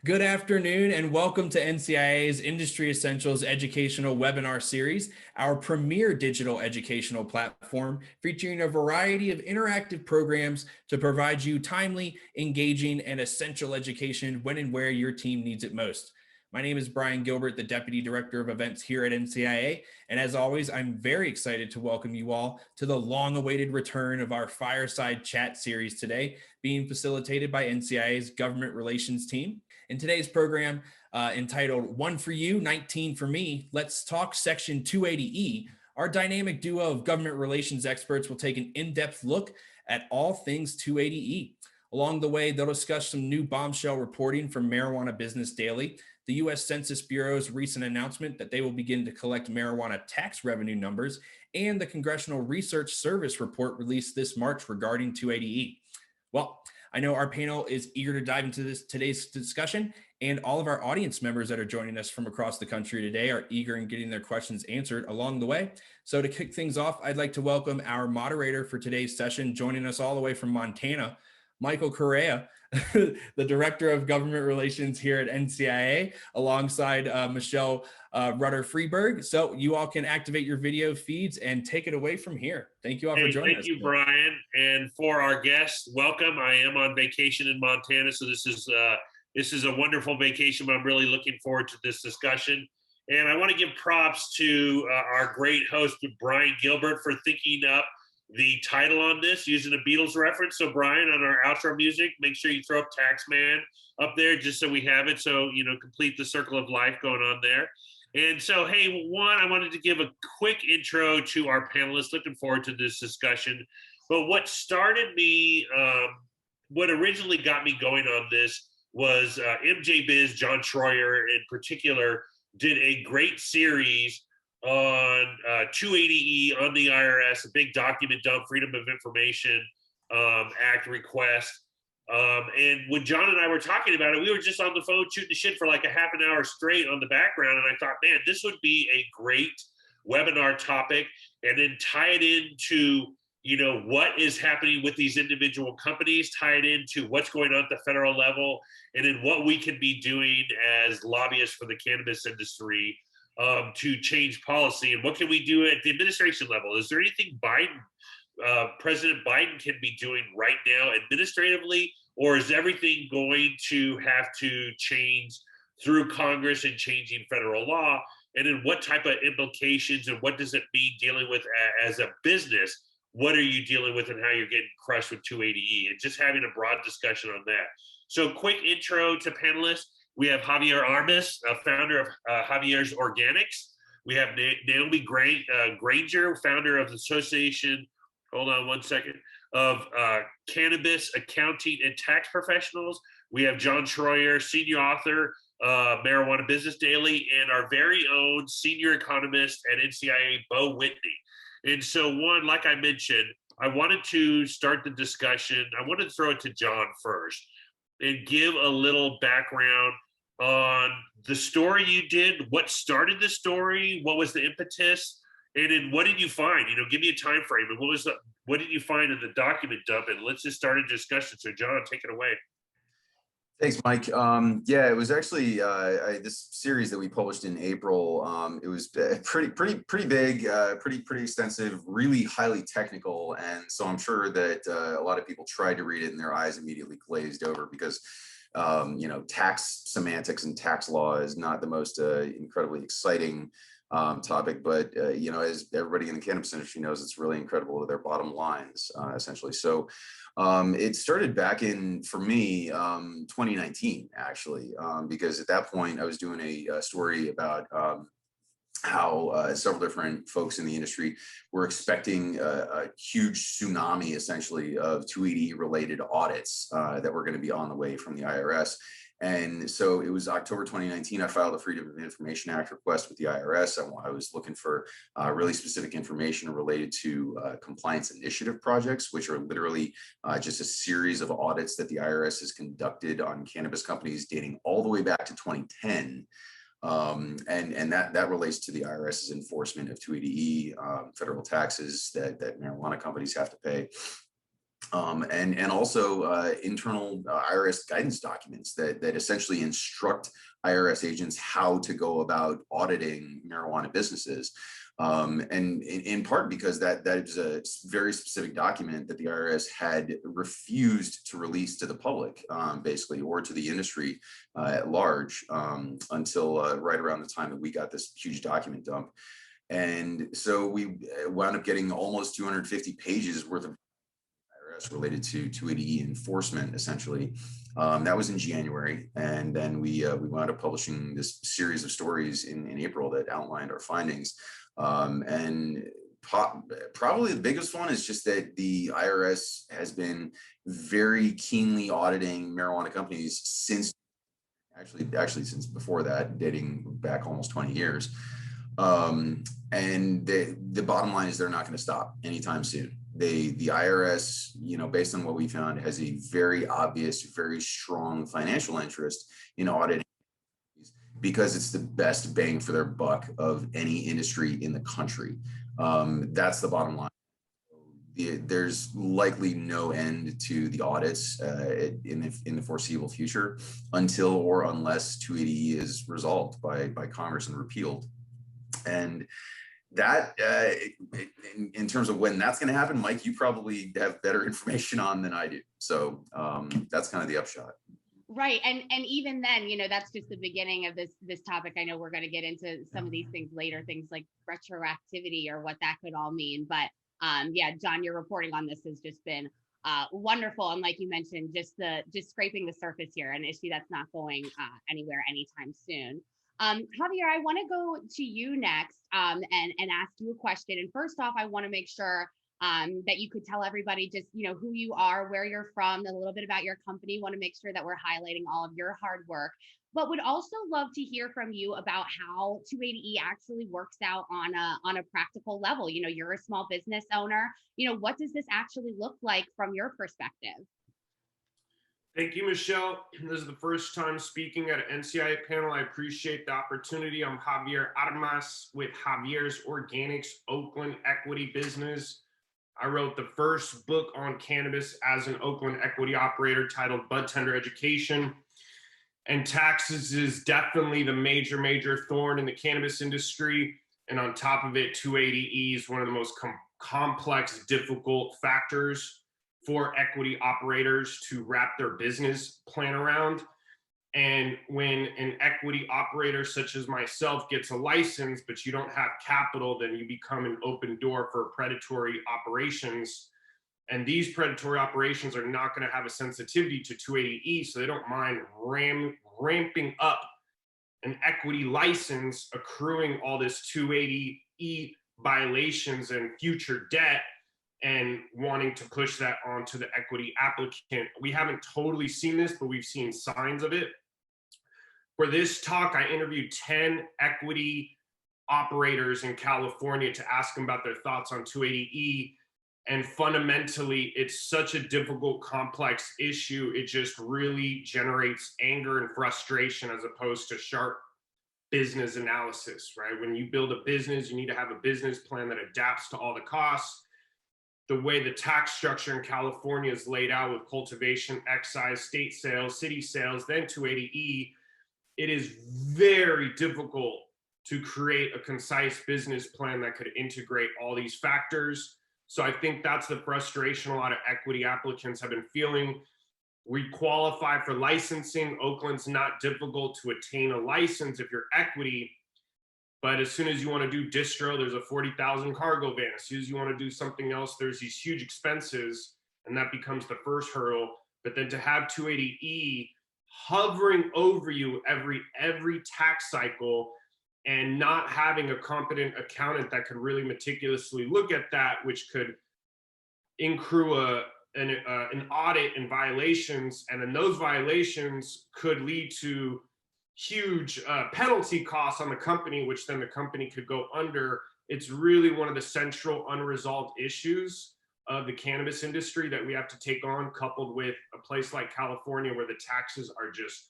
Good afternoon and welcome to NCIA's Industry Essentials Educational Webinar Series, our premier digital educational platform featuring a variety of interactive programs to provide you timely, engaging, and essential education when and where your team needs it most. My name is Brian Gilbert, the Deputy Director of Events here at NCIA, and as always, I'm very excited to welcome you all to the long-awaited return of our Fireside Chat series today, being facilitated by NCIA's Government Relations team. In today's program, entitled One for You, 19 for Me, Let's Talk Section 280E, our dynamic duo of government relations experts will take an in-depth look at all things 280E. Along the way, they'll discuss some new bombshell reporting from Marijuana Business Daily, the US Census Bureau's recent announcement that they will begin to collect marijuana tax revenue numbers, and the Congressional Research Service report released this March regarding 280E. Well, I know our panel is eager to dive into today's discussion, and all of our audience members that are joining us from across the country today are eager in getting their questions answered along the way. So to kick things off, I'd like to welcome our moderator for today's session, joining us all the way from Montana, Michael Correa, the Director of Government Relations here at NCIA, alongside Michelle Rutter-Freeberg. So you all can activate your video feeds and take it away from here. Thank you all for joining us. Thank you, Brian. And for our guests, welcome. I am on vacation in Montana, so this is a wonderful vacation, but I'm really looking forward to this discussion. And I want to give props to our great host, Brian Gilbert, for thinking up the title on this using a Beatles reference. So Brian, on our outro music, make sure you throw up Taxman up there just so we have it. So, you know, complete the circle of life going on there. And so, hey, I wanted to give a quick intro to our panelists. Looking forward to this discussion. But what started me, what originally got me going on this was MJ Biz, John Troyer in particular, did a great series on 280E on the IRS, a big document dump, Freedom of Information Act request. And when John and I were talking about it, we were just on the phone shooting the shit for like a half an hour straight on the background. And I thought, man, this would be a great webinar topic, and then tie it into, you know, what is happening with these individual companies, tie it into what's going on at the federal level, and then what we can be doing as lobbyists for the cannabis industry to change policy, and what can we do at the administration level? Is there anything President Biden can be doing right now administratively, or is everything going to have to change through Congress and changing federal law? And then what type of implications and what does it mean dealing with as a business? What are you dealing with and how you're getting crushed with 280E? And just having a broad discussion on that. So quick intro to panelists. We have Javier Armas, founder of Javier's Organics. We have Naomi Granger, founder of the Association, hold on one second, of Cannabis Accounting and Tax Professionals. We have John Troyer, senior author, Marijuana Business Daily, and our very own senior economist at NCIA, Bo Whitney. And so like I mentioned, I wanted to start the discussion. I wanted to throw it to John first and give a little background on the story you did, what started the story, what was the impetus, and then what did you find? You know, give me a time frame, and what did you find in the document dump? And let's just start a discussion. So John, take it away. Thanks, Mike. Yeah, it was actually this series that we published in April. It was pretty big, pretty extensive, really highly technical, and so I'm sure that a lot of people tried to read it and their eyes immediately glazed over because you know, tax semantics and tax law is not the most incredibly exciting topic, but you know, as everybody in the cannabis industry knows, it's really incredible to their bottom lines, essentially. So it started back in, for me, 2019, actually, because at that point I was doing a story about how several different folks in the industry were expecting a huge tsunami, essentially, of 280 related audits that were going to be on the way from the IRS. And so it was October 2019, I filed a Freedom of Information Act request with the IRS. I was looking for really specific information related to compliance initiative projects, which are literally just a series of audits that the IRS has conducted on cannabis companies dating all the way back to 2010. And that relates to the IRS's enforcement of 280E, federal taxes that marijuana companies have to pay. And also internal IRS guidance documents that essentially instruct IRS agents how to go about auditing marijuana businesses. And in part because that is a very specific document that the IRS had refused to release to the public, basically, or to the industry at large, until right around the time that we got this huge document dump. And so we wound up getting almost 250 pages worth of IRS related to 280E enforcement, essentially. That was in January, and then we wound up publishing this series of stories in April that outlined our findings. And probably the biggest one is just that the IRS has been very keenly auditing marijuana companies since actually since before that, dating back almost 20 years. And the bottom line is they're not going to stop anytime soon. The IRS, based on what we found, has a very obvious, very strong financial interest in auditing because it's the best bang for their buck of any industry in the country. That's the bottom line. There's likely no end to the audits in the foreseeable future until or unless 280E is resolved by Congress and repealed. And that, in terms of when that's going to happen, Mike, you probably have better information on than I do. So that's kind of the upshot. Right. And even then, that's just the beginning of this topic. I know we're going to get into some of these things later, things like retroactivity or what that could all mean. But yeah, John, your reporting on this has just been wonderful. And like you mentioned, just scraping the surface here, an issue that's not going anywhere anytime soon. Javier, I want to go to you next and ask you a question. And first off, I want to make sure that you could tell everybody just, who you are, where you're from, a little bit about your company. Want to make sure that we're highlighting all of your hard work, but would also love to hear from you about how 280E actually works out on a practical level. You're a small business owner. What does this actually look like from your perspective? Thank you, Michelle. This is the first time speaking at an NCIA panel. I appreciate the opportunity. I'm Javier Armas with Javier's Organics Oakland Equity Business. I wrote the first book on cannabis as an Oakland equity operator titled Bud Tender Education. And taxes is definitely the major thorn in the cannabis industry. And on top of it, 280E is one of the most complex, difficult factors for equity operators to wrap their business plan around. And when an equity operator such as myself gets a license, but you don't have capital, then you become an open door for predatory operations. And these predatory operations are not going to have a sensitivity to 280E, so they don't mind ramping up an equity license, accruing all this 280E violations and future debt, and wanting to push that onto the equity applicant. We haven't totally seen this, but we've seen signs of it. For this talk, I interviewed 10 equity operators in California to ask them about their thoughts on 280E. And fundamentally, it's such a difficult, complex issue. It just really generates anger and frustration as opposed to sharp business analysis, right? When you build a business, you need to have a business plan that adapts to all the costs. The way the tax structure in California is laid out with cultivation, excise, state sales, city sales, then 280E, it is very difficult to create a concise business plan that could integrate all these factors. So I think that's the frustration a lot of equity applicants have been feeling. We qualify for licensing. Oakland's not difficult to attain a license if you're equity. But as soon as you want to do distro, there's a 40,000 cargo van. As soon as you want to do something else, there's these huge expenses, and that becomes the first hurdle. But then to have 280E hovering over you every tax cycle and not having a competent accountant that could really meticulously look at that, which could accrue an audit and violations, and then those violations could lead to huge penalty costs on the company, which then the company could go under. It's really one of the central unresolved issues of the cannabis industry that we have to take on, coupled with a place like California where the taxes are just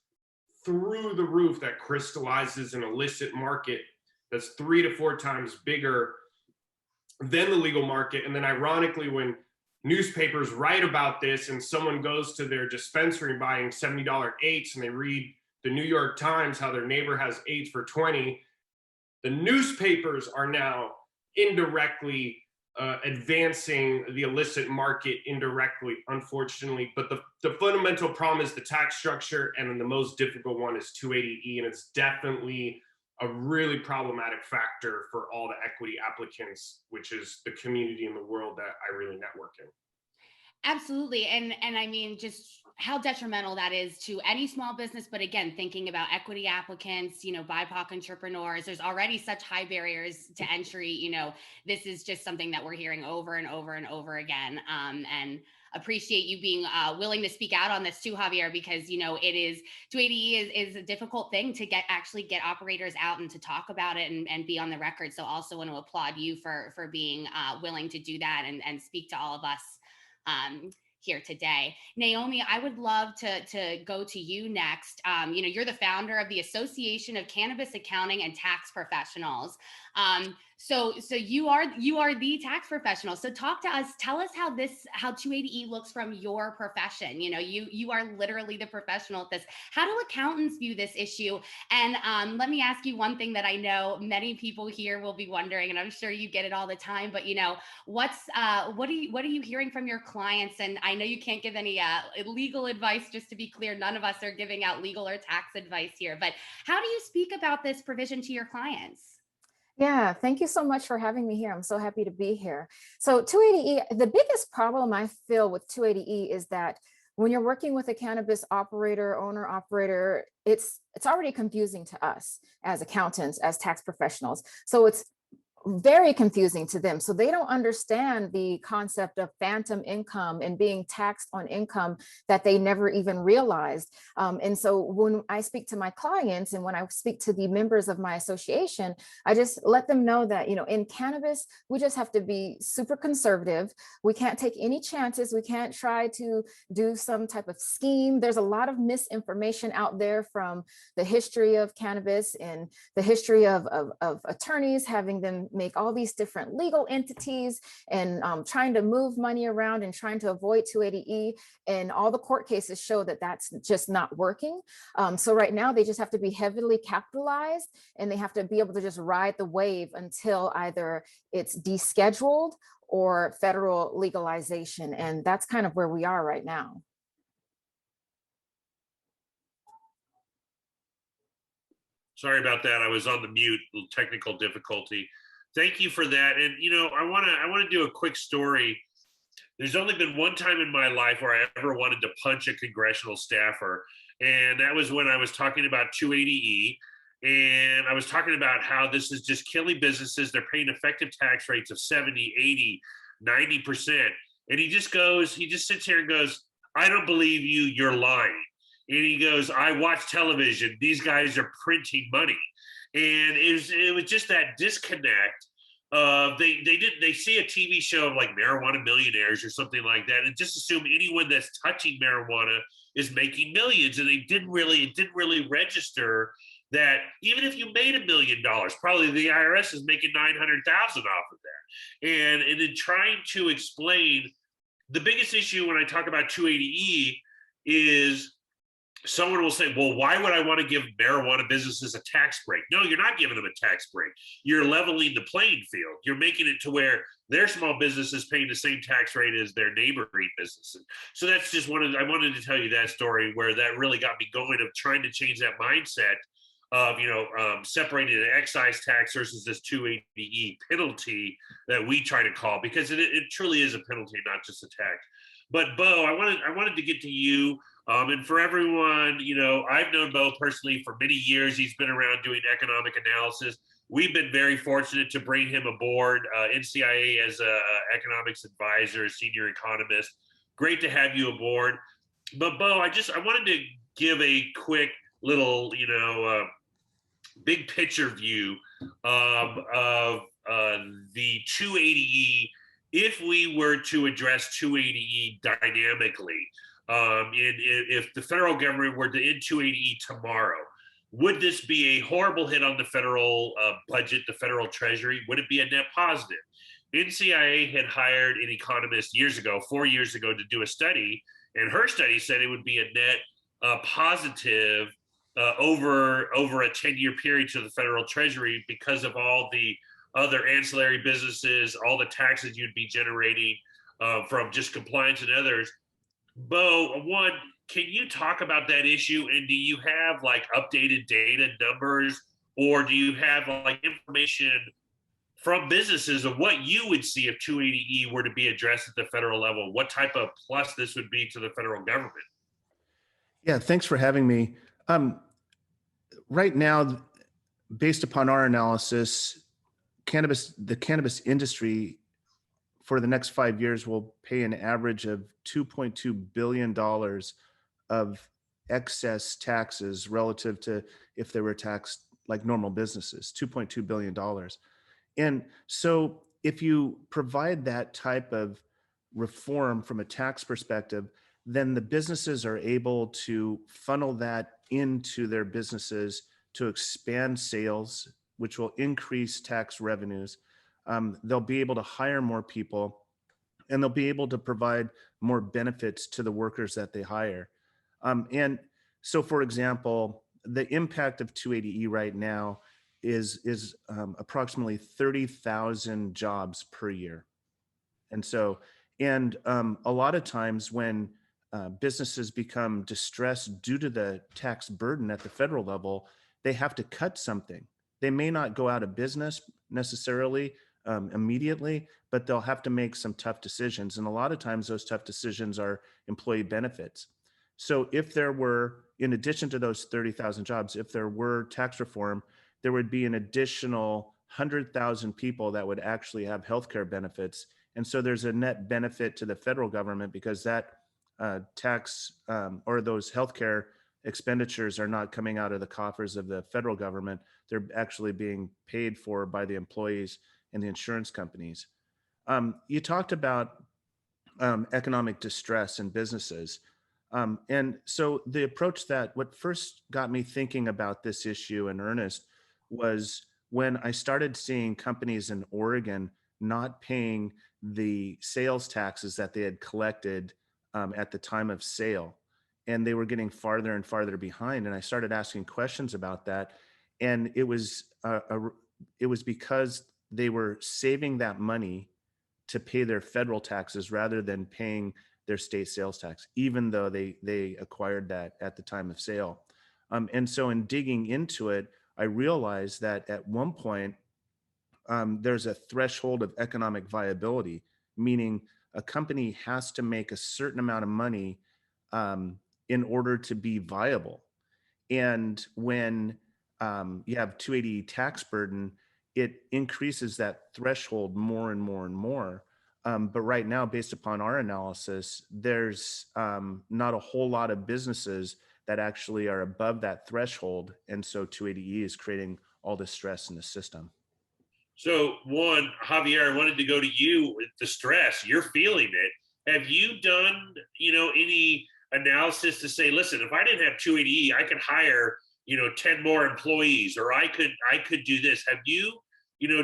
through the roof, that crystallizes an illicit market that's 3 to 4 times bigger than the legal market. And then ironically, when newspapers write about this and someone goes to their dispensary buying $70 eighths and they read the New York Times how their neighbor has eighths for 20, the newspapers are now indirectly advancing the illicit market indirectly, unfortunately. But the fundamental problem is the tax structure, and then the most difficult one is 280E, and it's definitely a really problematic factor for all the equity applicants, which is the community in the world that I really network in. Absolutely. And I mean, just how detrimental that is to any small business. But again, thinking about equity applicants, BIPOC entrepreneurs, there's already such high barriers to entry. This is just something that we're hearing over and over and over again. And appreciate you being willing to speak out on this too, Javier, because, it is 280E is a difficult thing to actually get operators out and to talk about it and be on the record. So also want to applaud you for being willing to do that and speak to all of us here today. Naomi, I would love to go to you next. You're the founder of the Association of Cannabis Accounting and Tax Professionals. So you are the tax professional. So talk to us, tell us how 280E looks from your profession. You are literally the professional at this. How do accountants view this issue? And let me ask you one thing that I know many people here will be wondering, and I'm sure you get it all the time, but what are you hearing from your clients? And I know you can't give any legal advice, just to be clear, none of us are giving out legal or tax advice here, but how do you speak about this provision to your clients? Yeah, thank you so much for having me here. I'm so happy to be here. So 280E, the biggest problem I feel with 280E is that when you're working with a cannabis operator, owner operator, it's already confusing to us as accountants, as tax professionals. So it's very confusing to them. So they don't understand the concept of phantom income and being taxed on income that they never even realized. And so when I speak to my clients and when I speak to the members of my association, I just let them know that, in cannabis, we just have to be super conservative. We can't take any chances. We can't try to do some type of scheme. There's a lot of misinformation out there from the history of cannabis and the history of attorneys having them make all these different legal entities and trying to move money around and trying to avoid 280E. And all the court cases show that that's just not working. So right now they just have to be heavily capitalized and they have to be able to just ride the wave until either it's descheduled or federal legalization. And that's kind of where we are right now. Sorry about that. I was on the mute, little technical difficulty. Thank you for that. And I want to do a quick story. There's only been one time in my life where I ever wanted to punch a congressional staffer, and that was when I was talking about 280E, and I was talking about how this is just killing businesses. They're paying effective tax rates of 70, 80, 90%. And he just sits here and goes, "I don't believe you, you're lying." And he goes, "I watch television. These guys are printing money." And it was just that disconnect of they see a TV show of like Marijuana Millionaires or something like that and just assume anyone that's touching marijuana is making millions. And it didn't really register that even if you made $1 million, probably the IRS is making 900,000 off of that. And in trying to explain, the biggest issue when I talk about 280E is someone will say, "Well, why would I want to give marijuana businesses a tax break?" No, you're not giving them a tax break. You're leveling the playing field. You're making it to where their small business is paying the same tax rate as their neighboring businesses. So that's just I wanted to tell you that story where that really got me going of trying to change that mindset of, separating an excise tax versus this 280E penalty that we try to call, because it truly is a penalty, not just a tax. But Bo, I wanted to get to you. And for everyone, I've known Bo personally for many years. He's been around doing economic analysis. We've been very fortunate to bring him aboard NCIA as a economics advisor, senior economist. Great to have you aboard. But Bo, I wanted to give a quick little, big picture view of the 280E. If we were to address 280E dynamically, if the federal government were to end 280E tomorrow, would this be a horrible hit on the federal budget, the federal treasury? Would it be a net positive? NCIA had hired an economist years ago, 4 years ago, to do a study, and her study said it would be a net positive over a 10-year period to the federal treasury because of all the other ancillary businesses, all the taxes you'd be generating from just compliance and others. Bo, one, can you talk about that issue? And do you have like updated data numbers, or do you have like information from businesses of what you would see if 280E were to be addressed at the federal level? What type of plus this would be to the federal government? Yeah, thanks for having me. Right now, based upon our analysis, the cannabis industry for the next 5 years will pay an average of $2.2 billion of excess taxes relative to if they were taxed like normal businesses, $2.2 billion. And so if you provide that type of reform from a tax perspective, then the businesses are able to funnel that into their businesses to expand sales, which will increase tax revenues. They'll be able to hire more people, and they'll be able to provide more benefits to the workers that they hire. And so, for example, the impact of 280E right now is approximately 30,000 jobs per year. And so, a lot of times when businesses become distressed due to the tax burden at the federal level, they have to cut something. They may not go out of business necessarily immediately, but they'll have to make some tough decisions. And a lot of times those tough decisions are employee benefits. So if there were, in addition to those 30,000 jobs, if there were tax reform, there would be an additional 100,000 people that would actually have healthcare benefits. And so there's a net benefit to the federal government because that tax or those healthcare expenditures are not coming out of the coffers of the federal government. They're actually being paid for by the employees and the insurance companies. You talked about economic distress in businesses. And so the approach what first got me thinking about this issue in earnest was when I started seeing companies in Oregon not paying the sales taxes that they had collected at the time of sale. And they were getting farther and farther behind. And I started asking questions about that. And it was because they were saving that money to pay their federal taxes rather than paying their state sales tax, even though they acquired that at the time of sale. And so in digging into it, I realized that at one point, there's a threshold of economic viability, meaning a company has to make a certain amount of money in order to be viable. And when you have 280 tax burden, it increases that threshold more and more and more. But right now, based upon our analysis, there's not a whole lot of businesses that actually are above that threshold. And so 280E is creating all this stress in the system. So one, Javier, I wanted to go to you with the stress. You're feeling it. Have you done, any analysis to say, listen, if I didn't have 280E, I could hire, 10 more employees, or I could do this. Have you,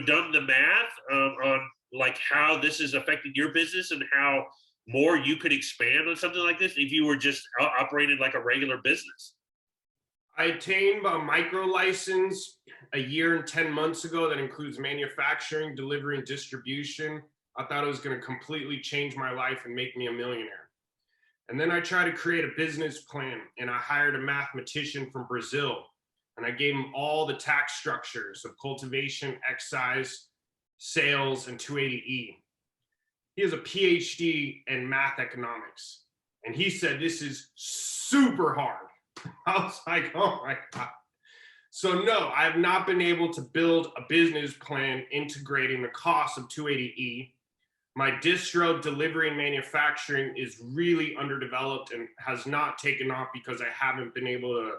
done the math on like how this is affecting your business and how more you could expand on something like this if you were just operating like a regular business? I attained a micro license a year and 10 months ago that includes manufacturing, delivery, and distribution. I thought it was going to completely change my life and make me a millionaire. And then I tried to create a business plan, and I hired a mathematician from Brazil, and I gave him all the tax structures of cultivation, excise, sales, and 280E. He has a PhD in math economics, and he said this is super hard. I was like, oh my God. So no, I've not been able to build a business plan integrating the cost of 280E. My distro delivery and manufacturing is really underdeveloped and has not taken off because I haven't been able to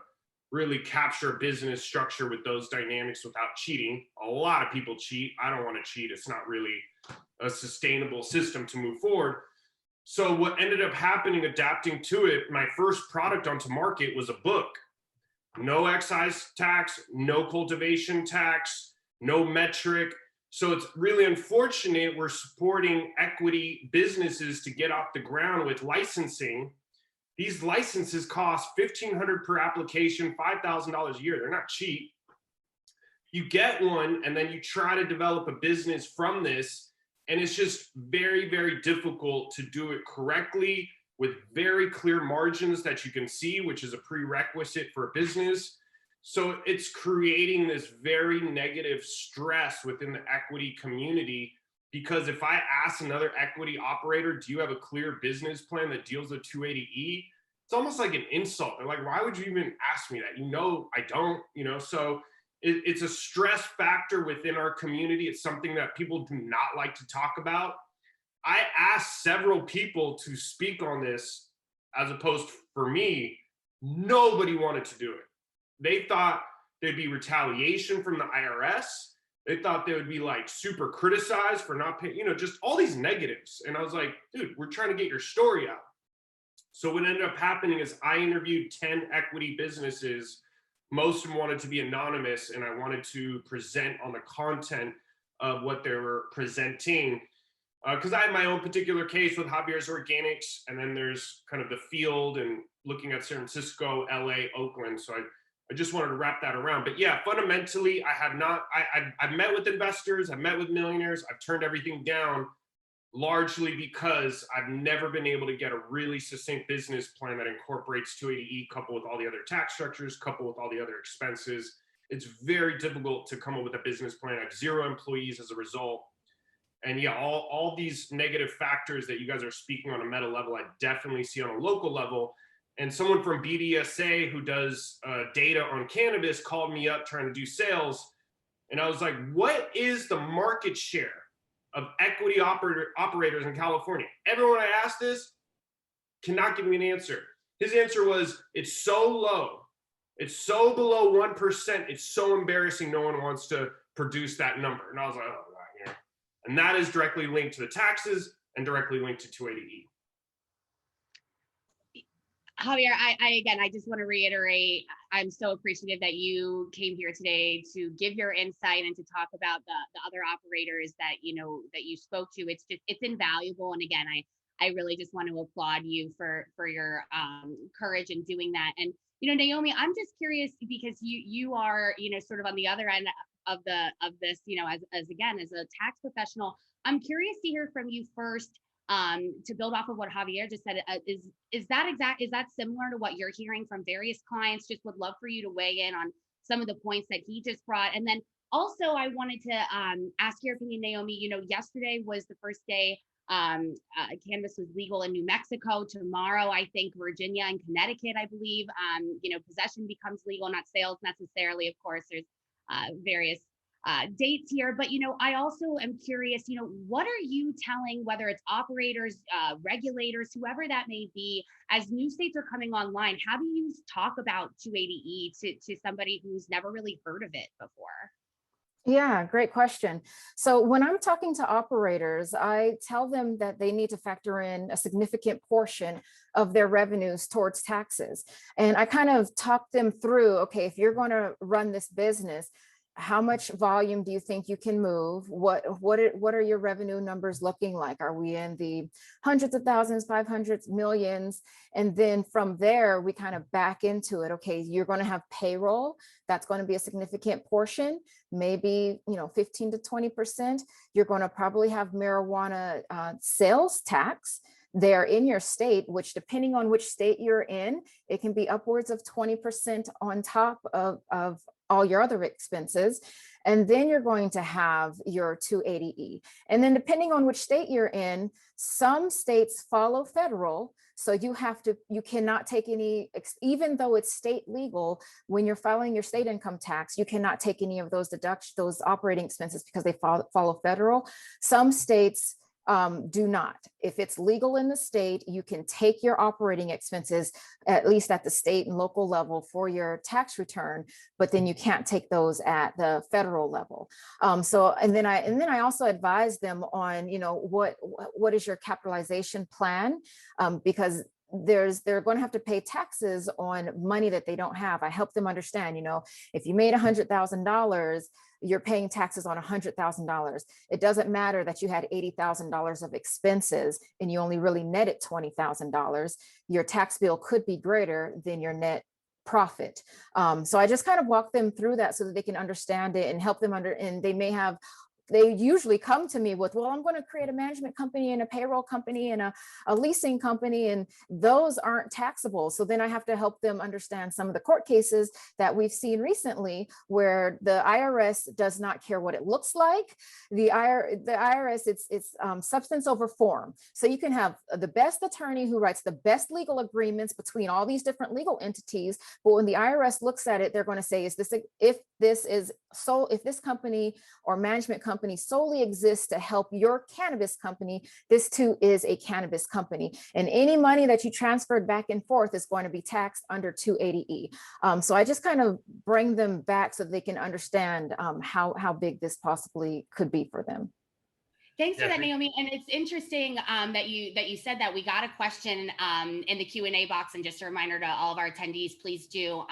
really capture a business structure with those dynamics without cheating. A lot of people cheat. I don't want to cheat. It's not really a sustainable system to move forward. So what ended up happening, adapting to it, my first product onto market was a book. No excise tax, no cultivation tax, no metric, So it's really unfortunate we're supporting equity businesses to get off the ground with licensing. These licenses cost $1,500 per application, $5,000 a year. They're not cheap. You get one and then you try to develop a business from this, and it's just very, very difficult to do it correctly with very clear margins that you can see, which is a prerequisite for a business. So it's creating this very negative stress within the equity community, because if I ask another equity operator, do you have a clear business plan that deals with 280E? It's almost like an insult. They're like, why would you even ask me that? You know, I don't, you know, so it's a stress factor within our community. It's something that people do not like to talk about. I asked several people to speak on this as opposed for me. Nobody wanted to do it. They thought there'd be retaliation from the IRS. They thought they would be like super criticized for not paying, you know, just all these negatives. And I was like, dude, we're trying to get your story out. So what ended up happening is I interviewed 10 equity businesses. Most of them wanted to be anonymous, and I wanted to present on the content of what they were presenting. Because I had my own particular case with Javier's Organics, and then there's kind of the field and looking at San Francisco, LA, Oakland. So I just wanted to wrap that around. But yeah, fundamentally, I've met with investors, I've met with millionaires, I've turned everything down, largely because I've never been able to get a really succinct business plan that incorporates 280E coupled with all the other tax structures, coupled with all the other expenses. It's very difficult to come up with a business plan. I have 0 employees as a result. And yeah, all these negative factors that you guys are speaking on a meta level, I definitely see on a local level. And someone from BDSA who does data on cannabis called me up trying to do sales. And I was like, what is the market share of equity operators in California? Everyone I asked this cannot give me an answer. His answer was, it's so low. It's so below 1%. It's so embarrassing. No one wants to produce that number. And I was like, oh, right, yeah. And that is directly linked to the taxes and directly linked to 280E. Javier, I just want to reiterate, I'm so appreciative that you came here today to give your insight and to talk about the other operators that, you know, that you spoke to. It's invaluable. And again, I really just want to applaud you for your courage in doing that. And, you know, Naomi, I'm just curious because you are, you know, sort of on the other end of this, you know, as a tax professional. I'm curious to hear from you first. To build off of what Javier just said, is that similar to what you're hearing from various clients? Just would love for you to weigh in on some of the points that he just brought. And then also I wanted to ask your opinion, Naomi. You know, yesterday was the first day cannabis was legal in New Mexico. Tomorrow, I think Virginia and Connecticut, I believe, you know, possession becomes legal, not sales necessarily. Of course, there's various dates here, but you know, I also am curious, you know, what are you telling, whether it's operators, regulators, whoever that may be, as new states are coming online? How do you talk about 280E to somebody who's never really heard of it before? Yeah, great question. So when I'm talking to operators, I tell them that they need to factor in a significant portion of their revenues towards taxes. And I kind of talk them through, okay, if you're going to run this business, how much volume do you think you can move? What are your revenue numbers looking like? Are we in the hundreds of thousands, 500s, millions? And then from there, we kind of back into it. Okay, you're going to have payroll. That's going to be a significant portion, maybe, you know, 15 to 20%. You're going to probably have marijuana sales tax there in your state, which depending on which state you're in, it can be upwards of 20% on top of all your other expenses. And then you're going to have your 280E. And then depending on which state you're in, some states follow federal. So you cannot take any, even though it's state legal, when you're filing your state income tax, you cannot take any of those deductions, those operating expenses, because they follow federal. Some states do not. If it's legal in the state, you can take your operating expenses, at least at the state and local level, for your tax return, but then you can't take those at the federal level. And then I also advise them on, you know, what is your capitalization plan? Because they're going to have to pay taxes on money that they don't have. I help them understand, if you made $100,000, you're paying taxes on $100,000. It doesn't matter that you had $80,000 of expenses and you only really netted $20,000. Your tax bill could be greater than your net profit. So I just kind of walk them through that so that they can understand it and help them and they usually come to me with, well, I'm going to create a management company and a payroll company and a leasing company, and those aren't taxable. So then I have to help them understand some of the court cases that we've seen recently where the IRS does not care what it looks like. The IRS, it's substance over form. So you can have the best attorney who writes the best legal agreements between all these different legal entities, but when the IRS looks at it, they're going to say, if this company or management company solely exists to help your cannabis company, this too is a cannabis company. And any money that you transferred back and forth is going to be taxed under 280E. So I just kind of bring them back so they can understand how big this possibly could be for them. Thanks for that, Naomi. And it's interesting that you said that. We got a question in the Q&A box, and just a reminder to all of our attendees, please do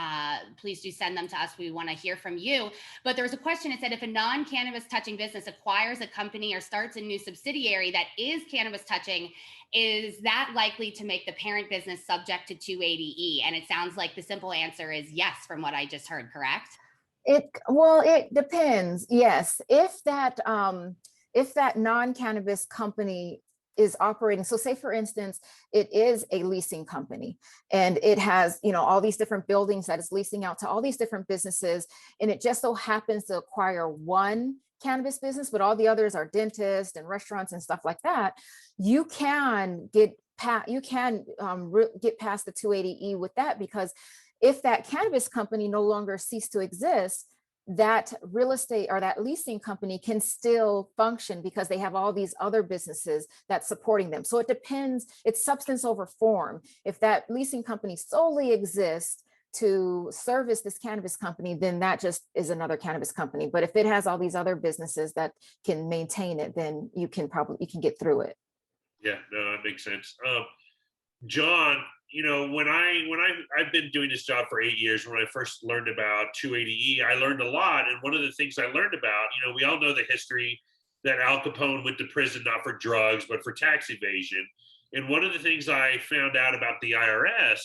send them to us. We want to hear from you. But there was a question. It said, if a non-cannabis touching business acquires a company or starts a new subsidiary that is cannabis touching, is that likely to make the parent business subject to 280E? And it sounds like the simple answer is yes, from what I just heard, correct? It depends. Yes, if that non-cannabis company is operating, so say for instance, it is a leasing company and it has, all these different buildings that it's leasing out to all these different businesses, and it just so happens to acquire one cannabis business, but all the others are dentists and restaurants and stuff like that, you can get past the 280E with that, because if that cannabis company no longer cease to exist, that real estate or that leasing company can still function because they have all these other businesses that's supporting them. So it depends, it's substance over form. If that leasing company solely exists to service this cannabis company, then that just is another cannabis company. But if it has all these other businesses that can maintain it, then you can get through it. Yeah, no, that makes sense. John, I've been doing this job for 8 years. When I first learned about 280E, I learned a lot. And one of the things I learned about, we all know the history that Al Capone went to prison, not for drugs, but for tax evasion. And one of the things I found out about the IRS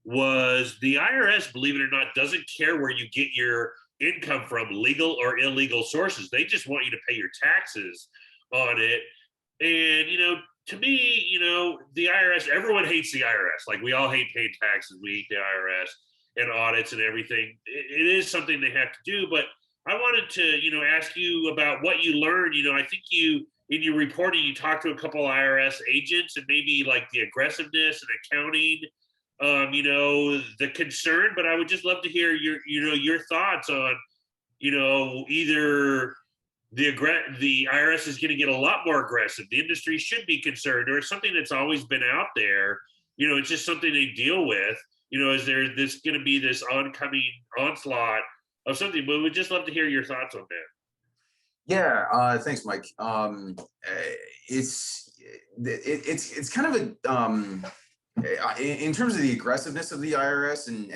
was the IRS, believe it or not, doesn't care where you get your income from, legal or illegal sources. They just want you to pay your taxes on it. And, to me, the IRS, everyone hates the IRS. Like, we all hate paying taxes. We hate the IRS and audits and everything. It is something they have to do. But I wanted to, ask you about what you learned. I think in your reporting, you talked to a couple IRS agents and maybe like the aggressiveness and accounting, the concern. But I would just love to hear your thoughts on, either the IRS is going to get a lot more aggressive. The industry should be concerned, or something that's always been out there. It's just something they deal with. Is there this going to be this oncoming onslaught of something? But we'd just love to hear your thoughts on that. Yeah, thanks, Mike. It's kind of a in terms of the aggressiveness of the IRS and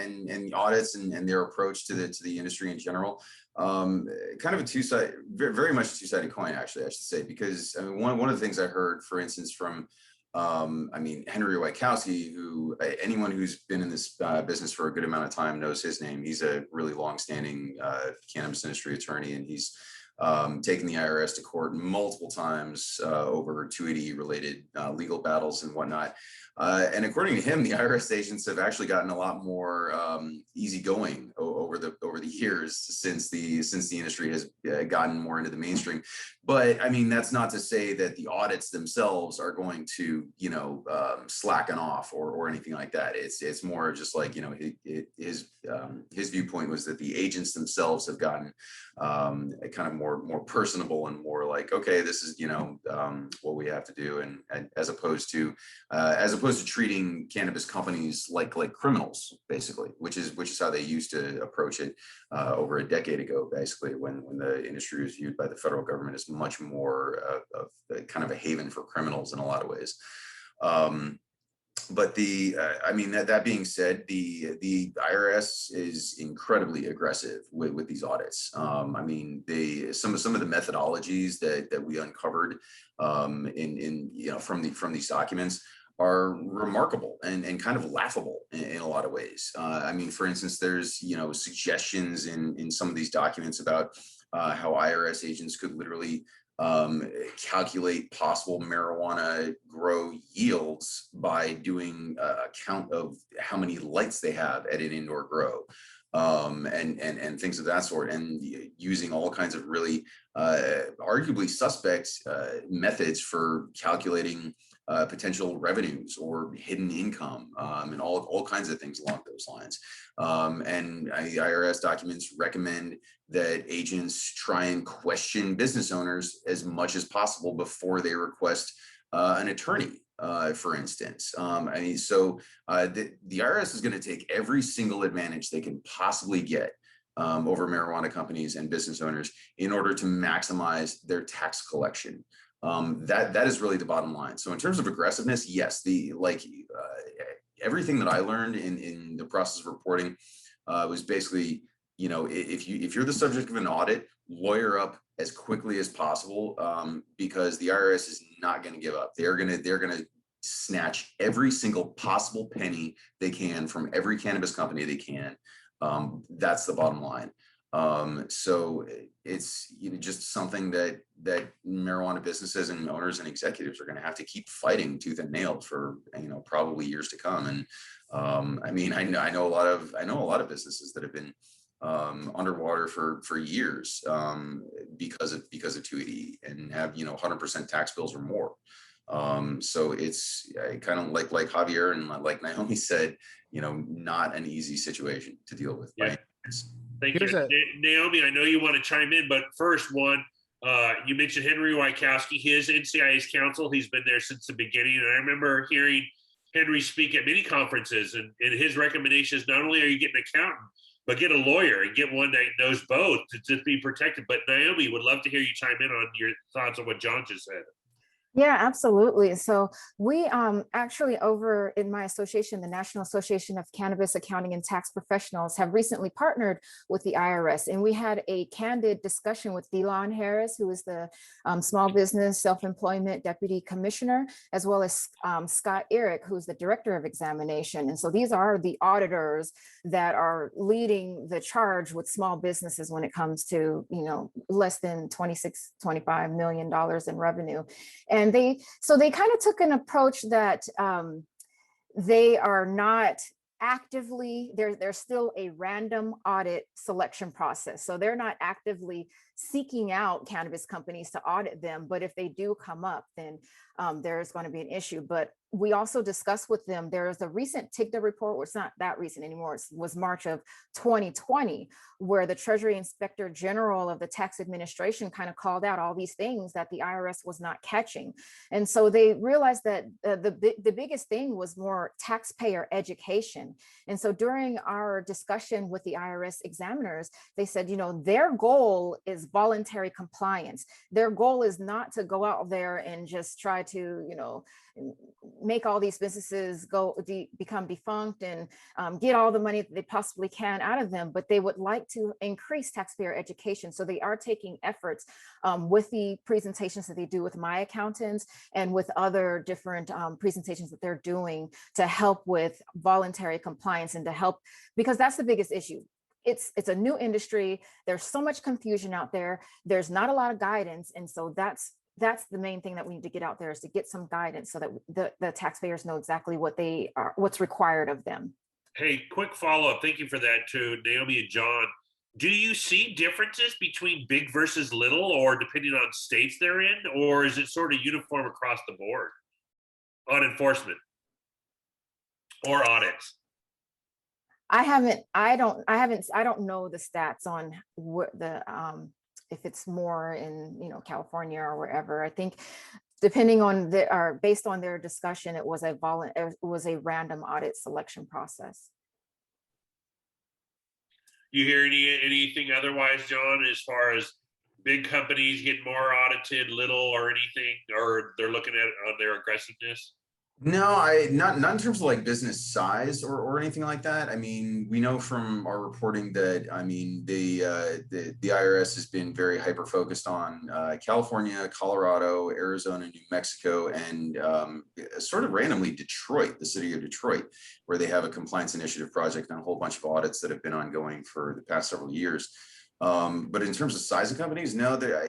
the audits and their approach to the industry in general. Kind of a two-sided, very much a two-sided coin, actually, I should say, because one of the things I heard, for instance, from Henry Wykowski, who anyone who's been in this business for a good amount of time knows his name. He's a really long-standing cannabis industry attorney, and he's taken the IRS to court multiple times over 280 related legal battles and whatnot. And according to him, the IRS agents have actually gotten a lot more easygoing over the years since the industry has gotten more into the mainstream. But that's not to say that the audits themselves are going to slacken off or anything like that. It's more just like his viewpoint was that the agents themselves have gotten kind of more personable and more like, okay, this is what we have to do, and as opposed to treating cannabis companies like criminals, basically, which is how they used to approach it over a decade ago, basically, when the industry was viewed by the federal government as much more of kind of a haven for criminals in a lot of ways. but I mean, that being said, the IRS is incredibly aggressive with these audits. I mean, some of the methodologies that we uncovered in from these documents are remarkable and kind of laughable in a lot of ways. I mean, for instance, there's suggestions in some of these documents about how IRS agents could literally calculate possible marijuana grow yields by doing a count of how many lights they have at an indoor grow, and things of that sort, and using all kinds of really arguably suspect methods for calculating potential revenues or hidden income, and all kinds of things along those lines. And the IRS documents recommend that agents try and question business owners as much as possible before they request an attorney, for instance. I mean, so the IRS is going to take every single advantage they can possibly get over marijuana companies and business owners in order to maximize their tax collection. That is really the bottom line. So in terms of aggressiveness, yes, everything that I learned in the process of reporting was basically, if you're the subject of an audit, lawyer up as quickly as possible, because the IRS is not going to give up. They're going to snatch every single possible penny they can from every cannabis company they can. That's the bottom line. So it's just something that marijuana businesses and owners and executives are going to have to keep fighting tooth and nail for probably years to come. And I mean, I know a lot of businesses that have been underwater for years because of 280 and have 100% tax bills or more. So it's kind of like Javier and like Naomi said, not an easy situation to deal with. Yeah. Thank you. Naomi, I know you want to chime in, but first you mentioned Henry Wykowski. He is NCIA's counsel. He's been there since the beginning. And I remember hearing Henry speak at many conferences, and his recommendation is not only are you getting an accountant, but get a lawyer and get one that knows both to just be protected. But Naomi, would love to hear you chime in on your thoughts on what John just said. Yeah, absolutely. So we actually over in my association, the National Association of Cannabis Accounting and Tax Professionals, have recently partnered with the IRS. And we had a candid discussion with Delon Harris, who is the Small Business Self-Employment Deputy Commissioner, as well as Scott Eric, who's the Director of Examination. And so these are the auditors that are leading the charge with small businesses when it comes to, less than $25 million in revenue. And they kind of took an approach that they are not actively, there's still a random audit selection process. So they're not actively seeking out cannabis companies to audit them, but if they do come up, then there's going to be an issue. But we also discussed with them, there's a recent TIGTA report, which is not that recent anymore, it was March of 2020, where the Treasury Inspector General of the Tax Administration kind of called out all these things that the IRS was not catching. And so they realized that the biggest thing was more taxpayer education. And so during our discussion with the IRS examiners, they said, their goal is voluntary compliance. Their goal is not to go out there and just try to, make all these businesses become defunct and get all the money that they possibly can out of them, but they would like to increase taxpayer education. So they are taking efforts with the presentations that they do with my accountants and with other different presentations that they're doing to help with voluntary compliance and to help, because that's the biggest issue. It's a new industry. There's so much confusion out there. There's not a lot of guidance. And so that's the main thing that we need to get out there, is to get some guidance so that the taxpayers know exactly what's required of them. Hey, quick follow-up. Thank you for that to Naomi and John. Do you see differences between big versus little, or depending on states they're in, or is it sort of uniform across the board on enforcement or audits? I don't know the stats on what if it's more in, California or wherever. I think depending on based on their discussion, it was a random audit selection process. You hear anything otherwise, John, as far as big companies get more audited, little or anything, or they're looking at on their aggressiveness? No, not in terms of like business size or anything like that. I mean, we know from our reporting that I mean the IRS has been very hyper focused on California, Colorado, Arizona, New Mexico, and sort of randomly Detroit, the city of Detroit, where they have a compliance initiative project and a whole bunch of audits that have been ongoing for the past several years. But in terms of size of companies, no, haven't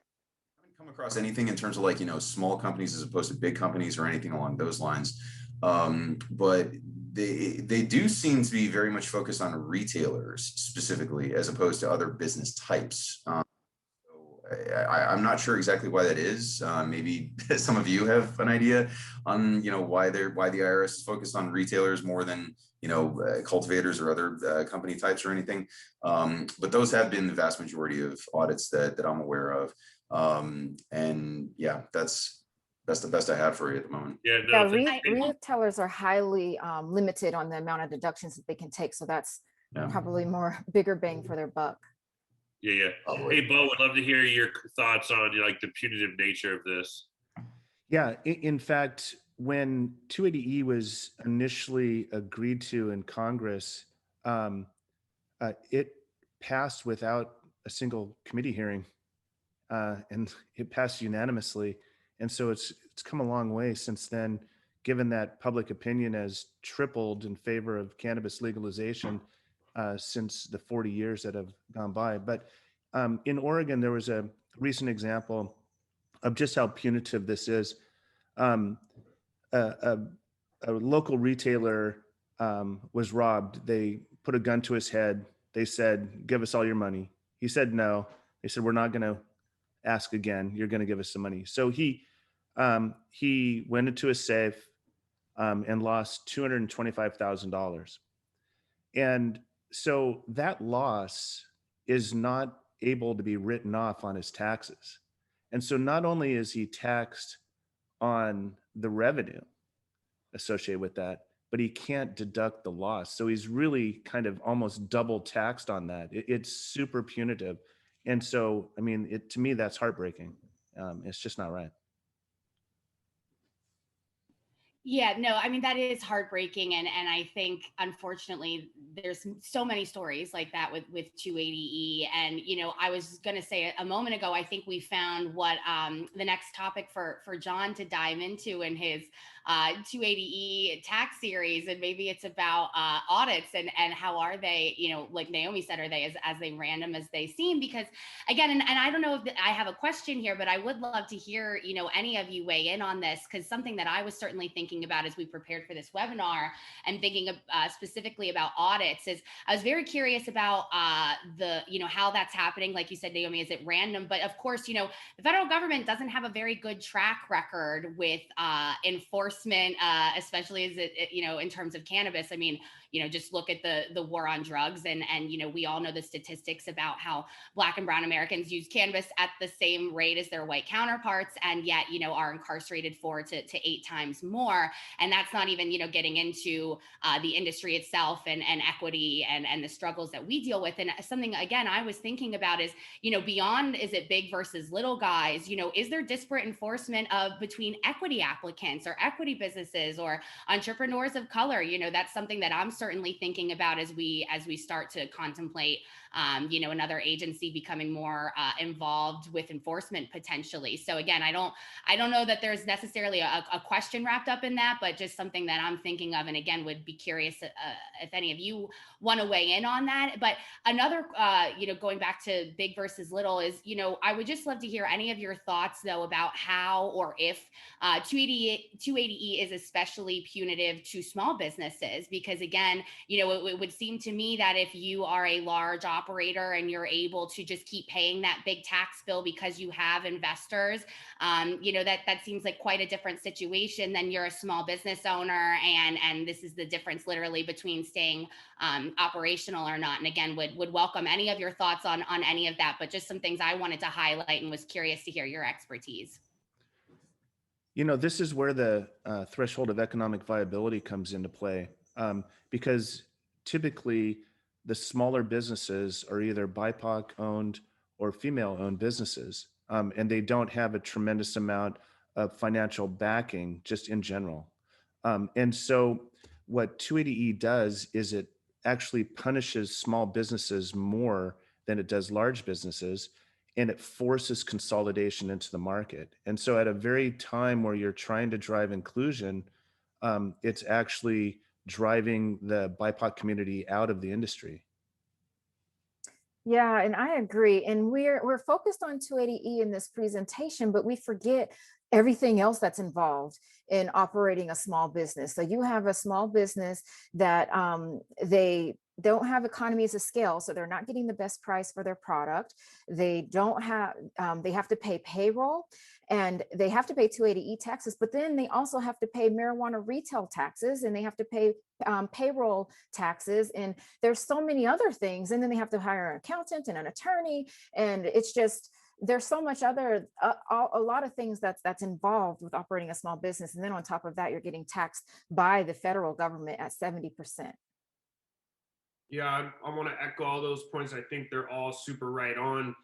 come across anything in terms of like, small companies as opposed to big companies or anything along those lines. But they do seem to be very much focused on retailers specifically as opposed to other business types. I'm not sure exactly why that is. Maybe some of you have an idea on, why the IRS is focused on retailers more than, cultivators or other company types or anything. But those have been the vast majority of audits that I'm aware of. And yeah, that's the best I have for you at the moment. Yeah, Yeah, no, thank you. retailers are highly limited on the amount of deductions that they can take. So that's Yeah. probably more bigger bang for their buck. Yeah. Probably. Hey, Bo, would love to hear your thoughts on like the punitive nature of this. Yeah, in fact, when 280E was initially agreed to in Congress, it passed without a single committee hearing, and it passed unanimously. And so it's come a long way since then, given that public opinion has tripled in favor of cannabis legalization since the 40 years that have gone by. But in Oregon, there was a recent example of just how punitive this is. A local retailer was robbed. They put a gun to his head. They said, "Give us all your money." He said no. They said, "We're not going to ask again. You're going to give us some money." So he went into a safe and lost $225,000. And so that loss is not able to be written off on his taxes. And so not only is he taxed on the revenue associated with that, but he can't deduct the loss. So he's really kind of almost double taxed on that. It's super punitive. And so, I mean, to me, that's heartbreaking. It's just not right. Yeah, no, I mean, that is heartbreaking. And I think, unfortunately, there's so many stories like that with 280E. And, I was going to say a moment ago, I think we found what the next topic for John to dive into in his 280E tax series. And maybe it's about audits and how are they, like Naomi said, are they as they random as they seem? Because again, and I don't know if I have a question here, but I would love to hear, any of you weigh in on this, because something that I was certainly thinking about as we prepared for this webinar and thinking specifically about audits is I was very curious about how that's happening. Like you said, Naomi, is it random? But of course, the federal government doesn't have a very good track record with enforcement, especially as it, in terms of cannabis. I mean, just look at the war on drugs, and we all know the statistics about how Black and Brown Americans use cannabis at the same rate as their white counterparts, and yet are incarcerated 4 to 8 times more. And that's not even getting into the industry itself and equity and the struggles that we deal with. And something again I was thinking about is beyond, is it big versus little guys? Is there disparate enforcement between equity applicants or equity businesses or entrepreneurs of color? That's something that I'm certainly thinking about as we start to contemplate another agency becoming more involved with enforcement potentially. So again, I don't know that there's necessarily a question wrapped up in that, but just something that I'm thinking of, and again would be curious if any of you want to weigh in on that. But another going back to big versus little is I would just love to hear any of your thoughts though about how or if 280E is especially punitive to small businesses, because again, it would seem to me that if you are a large operator and you're able to just keep paying that big tax bill because you have investors, that seems like quite a different situation than you're a small business owner. And this is the difference literally between staying operational or not. And again, would welcome any of your thoughts on any of that, but just some things I wanted to highlight and was curious to hear your expertise. This is where the threshold of economic viability comes into play, because typically the smaller businesses are either BIPOC owned or female owned businesses, and they don't have a tremendous amount of financial backing just in general. And so what 280E does is it actually punishes small businesses more than it does large businesses, and it forces consolidation into the market. And so at a very time where you're trying to drive inclusion, it's actually driving the BIPOC community out of the industry. Yeah, and I agree. And we're focused on 280E in this presentation, but we forget everything else that's involved in operating a small business. So you have a small business that they don't have economies of scale, so they're not getting the best price for their product. They don't have, they have to pay payroll, and they have to pay 280E taxes, but then they also have to pay marijuana retail taxes, and they have to pay payroll taxes, and there's so many other things. And then they have to hire an accountant and an attorney, and it's just, there's so much other, a lot of things that's involved with operating a small business. And then on top of that, you're getting taxed by the federal government at 70%. Yeah, I want to echo all those points. I think they're all super right on.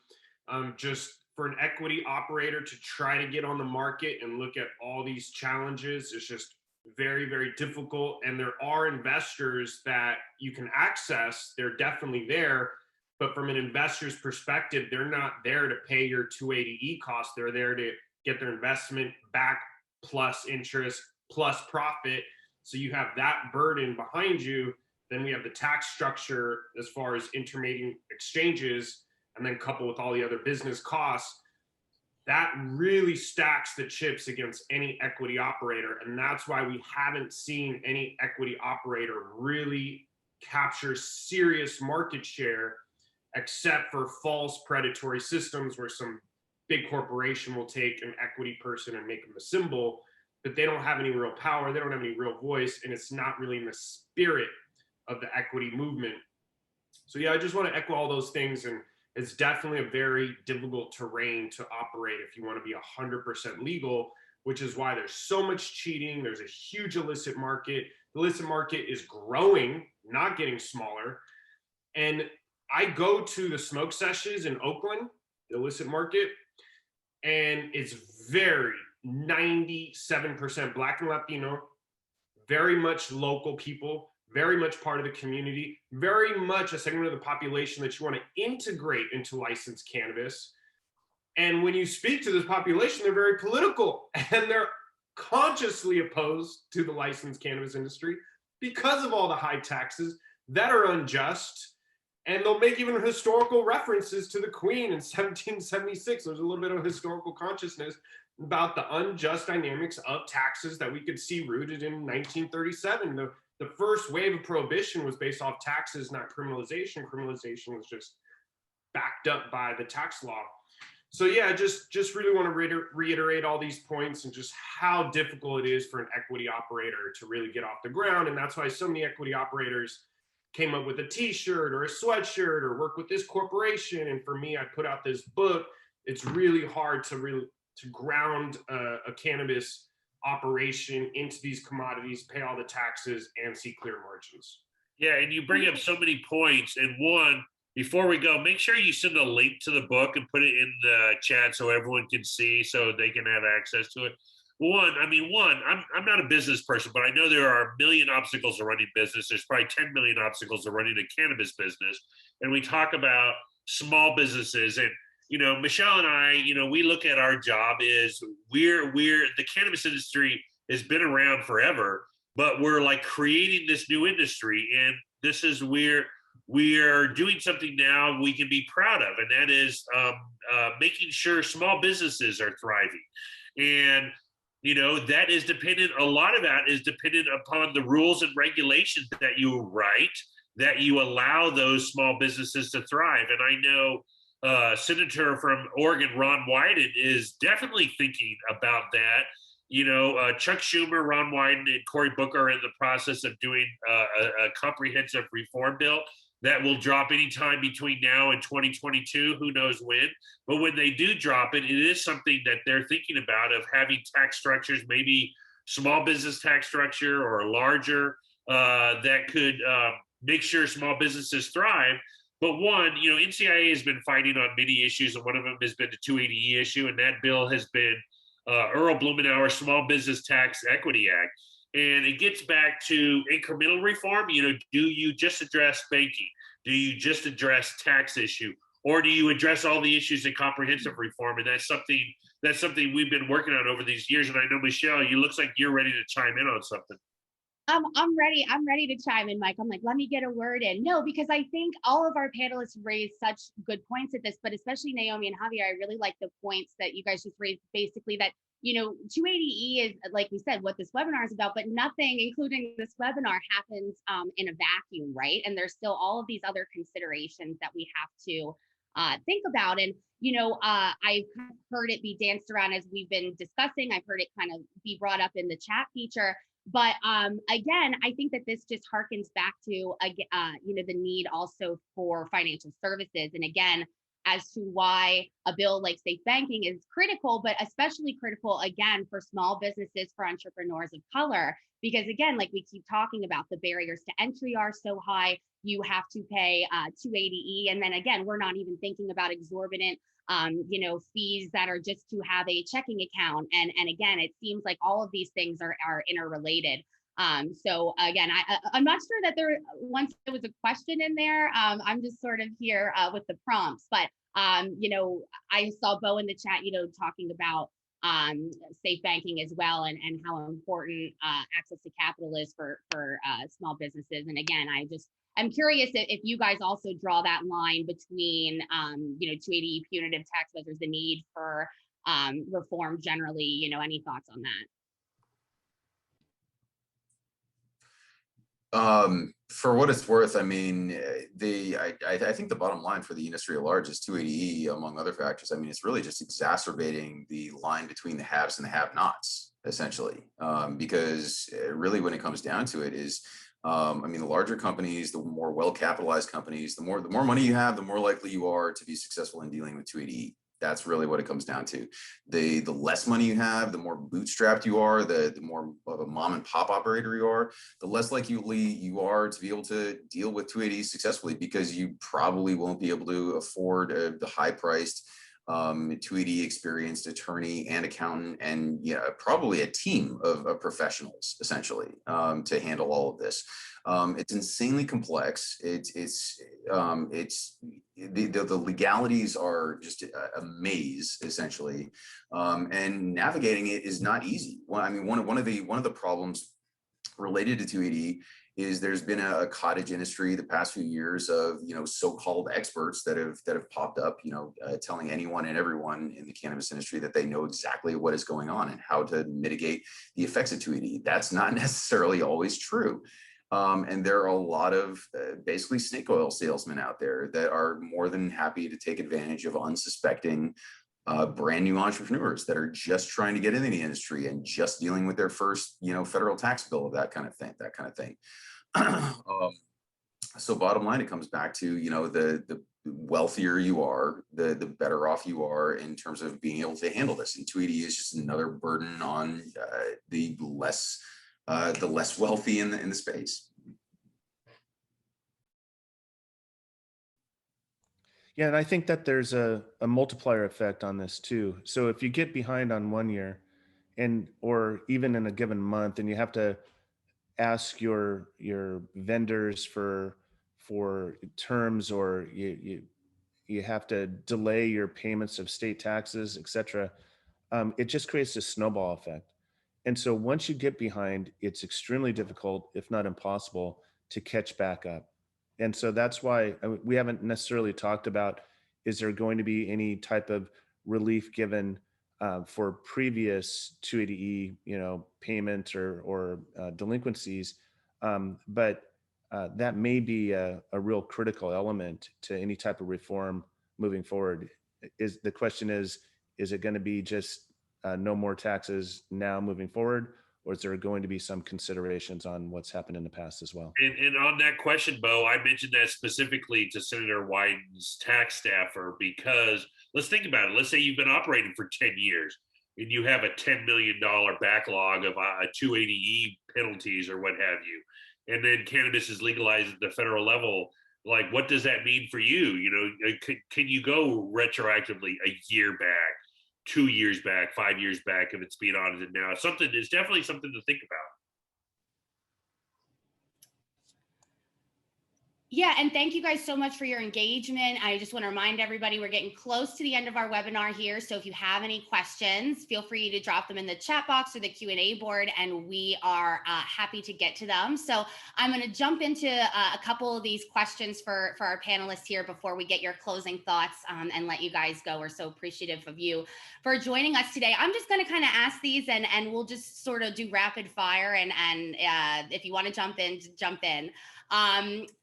Just for an equity operator to try to get on the market and look at all these challenges is just very, very difficult. And there are investors that you can access. They're definitely there. But from an investor's perspective, they're not there to pay your 280E costs. They're there to get their investment back plus interest plus profit. So you have that burden behind you. Then we have the tax structure as far as intermediate exchanges, and then coupled with all the other business costs. That really stacks the chips against any equity operator. And that's why we haven't seen any equity operator really capture serious market share, except for false predatory systems where some big corporation will take an equity person and make them a symbol, but they don't have any real power. They don't have any real voice, and it's not really in the spirit of the equity movement. So yeah, I just want to echo all those things. And it's definitely a very difficult terrain to operate if you want to be 100% legal, which is why there's so much cheating. There's a huge illicit market. The illicit market is growing, not getting smaller. And I go to the smoke sessions in Oakland, the illicit market, and it's very 97% Black and Latino, very much local people, very much part of the community, very much a segment of the population that you want to integrate into licensed cannabis. And when you speak to this population, they're very political, and they're consciously opposed to the licensed cannabis industry because of all the high taxes that are unjust. And they'll make even historical references to the Queen in 1776. There's a little bit of historical consciousness about the unjust dynamics of taxes that we could see rooted in 1937. The first wave of prohibition was based off taxes, not criminalization. Criminalization was just backed up by the tax law. So yeah, just really want to reiterate all these points and just how difficult it is for an equity operator to really get off the ground. And that's why so many equity operators came up with a t-shirt or a sweatshirt or work with this corporation. And for me, I put out this book. It's really hard to ground a cannabis operation into these commodities, pay all the taxes, and see clear margins. Yeah, and you bring up so many points. And one, before we go, make sure you send a link to the book and put it in the chat so everyone can see, so they can have access to it. I'm not a business person, but I know there are a million obstacles to running business. There's probably 10 million obstacles to running a cannabis business. And we talk about small businesses, and Michelle and I, we look at our job is we're the cannabis industry has been around forever, but we're like creating this new industry. And this is where we are doing something now we can be proud of. And that is making sure small businesses are thriving. And, that is dependent, a lot of that is dependent upon the rules and regulations that you write, that you allow those small businesses to thrive. And I know Senator from Oregon, Ron Wyden, is definitely thinking about that. Chuck Schumer, Ron Wyden, and Cory Booker are in the process of doing a comprehensive reform bill that will drop anytime between now and 2022, who knows when. But when they do drop it, it is something that they're thinking about, of having tax structures, maybe small business tax structure or larger, that could make sure small businesses thrive. But one, NCIA has been fighting on many issues, and one of them has been the 280E issue, and that bill has been Earl Blumenauer's Small Business Tax Equity Act. And it gets back to incremental reform. You know, do you just address banking? Do you just address tax issue? Or do you address all the issues in comprehensive reform? And that's something we've been working on over these years. And I know, Michelle, you looks like you're ready to chime in on something. I'm ready. I'm ready to chime in, Mike. I'm like, let me get a word in. No, because I think all of our panelists raised such good points at this, but especially Naomi and Javier, I really like the points that you guys just raised, basically that, you know, 280E is, like we said, what this webinar is about, but nothing, including this webinar, happens in a vacuum, right? And there's still all of these other considerations that we have to think about. And, you know, I've heard it be danced around as we've been discussing. I've heard it kind of be brought up in the chat feature. But again, I think that this just harkens back to, you know, the need also for financial services. And again, as to why a bill like safe banking is critical, but especially critical, again, for small businesses, for entrepreneurs of color. Because again, like we keep talking about, the barriers to entry are so high. You have to pay 280E. And then again, we're not even thinking about exorbitant you know, fees that are just to have a checking account. And again, it seems like all of these things are interrelated. So again, I'm not sure that once there was a question in there, I'm just sort of here with the prompts, but you know, I saw Bo in the chat, you know, talking about safe banking as well, and how important access to capital is for small businesses. And again, I'm curious if you guys also draw that line between, you know, 280 punitive tax measures, the need for reform generally. You know, any thoughts on that? For what it's worth, I mean, I think the bottom line for the industry at large is 280E, among other factors. I mean, it's really just exacerbating the line between the haves and the have-nots, essentially, because really when it comes down to it is, I mean, the larger companies, the more well-capitalized companies, the more money you have, the more likely you are to be successful in dealing with 280E. That's really what it comes down to. The less money you have, the more bootstrapped you are, the more of a mom and pop operator you are, the less likely you are to be able to deal with 280E successfully, because you probably won't be able to afford the high-priced 280 experienced attorney and accountant, and probably a team of professionals essentially to handle all of this. It's insanely complex. The legalities are just a maze essentially, and navigating it is not easy. Well, I mean, one of the problems related to 280 is there's been a cottage industry the past few years of so-called experts that have popped up, telling anyone and everyone in the cannabis industry that they know exactly what is going on and how to mitigate the effects of 280. That's not necessarily always true. And there are a lot of basically snake oil salesmen out there that are more than happy to take advantage of unsuspecting brand new entrepreneurs that are just trying to get into the industry and just dealing with their first, federal tax bill, that kind of thing. So bottom line, it comes back to, the wealthier you are, the better off you are in terms of being able to handle this. And 280 is just another burden on the less wealthy in the space. Yeah, and I think that there's a multiplier effect on this too. So if you get behind on 1 year, or even in a given month, and you have to ask your vendors for terms, or you have to delay your payments of state taxes, etc., it just creates a snowball effect. And so once you get behind, it's extremely difficult, if not impossible, to catch back up. And so that's why we haven't necessarily talked about, is there going to be any type of relief given for previous 280E, payment or delinquencies, but that may be a real critical element to any type of reform moving forward. The question is it going to be just no more taxes now moving forward, or is there going to be some considerations on what's happened in the past as well? And on that question, Bo, I mentioned that specifically to Senator Wyden's tax staffer, because let's think about it. Let's say you've been operating for 10 years and you have a $10 million backlog of 280E penalties or what have you. And then cannabis is legalized at the federal level. Like, what does that mean for you? Can you go retroactively a year back, 2 years back, 5 years back, if it's being audited now? It's definitely something to think about. Yeah, and thank you guys so much for your engagement. I just want to remind everybody we're getting close to the end of our webinar here. So if you have any questions, feel free to drop them in the chat box or the Q&A board, and we are happy to get to them. So I'm going to jump into a couple of these questions for our panelists here before we get your closing thoughts and let you guys go. We're so appreciative of you for joining us today. I'm just going to kind of ask these, and we'll just sort of do rapid fire, and if you want to jump in, jump in.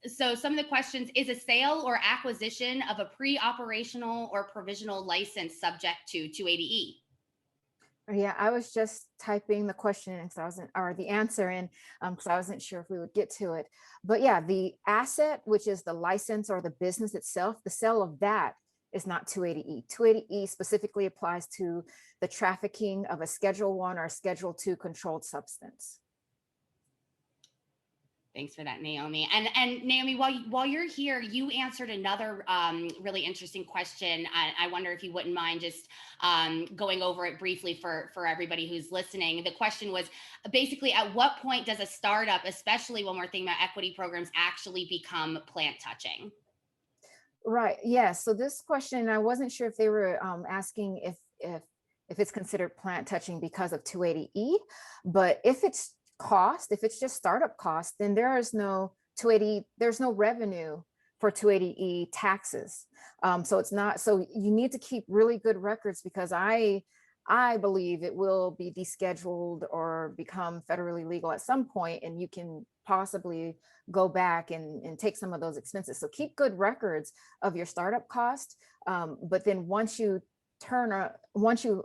So some of the questions: is a sale or acquisition of a pre-operational or provisional license subject to 280E? Yeah, I was just typing the question in, or the answer in, because I wasn't sure if we would get to it. But yeah, the asset, which is the license or the business itself, the sale of that is not 280E. 280E specifically applies to the trafficking of a Schedule 1 or Schedule 2 controlled substance. Thanks for that, Naomi. And Naomi, while you're here, you answered another really interesting question. I wonder if you wouldn't mind just going over it briefly for everybody who's listening. The question was basically, at what point does a startup, especially when we're thinking about equity programs, actually become plant touching? Right. Yeah. So this question, I wasn't sure if they were asking if it's considered plant touching because of 280E, but if it's cost, if it's just startup cost, then there is no 280, there's no revenue for 280E taxes. So it's not, so you need to keep really good records, because I believe it will be descheduled or become federally legal at some point, and you can possibly go back and take some of those expenses. So keep good records of your startup cost. But then once you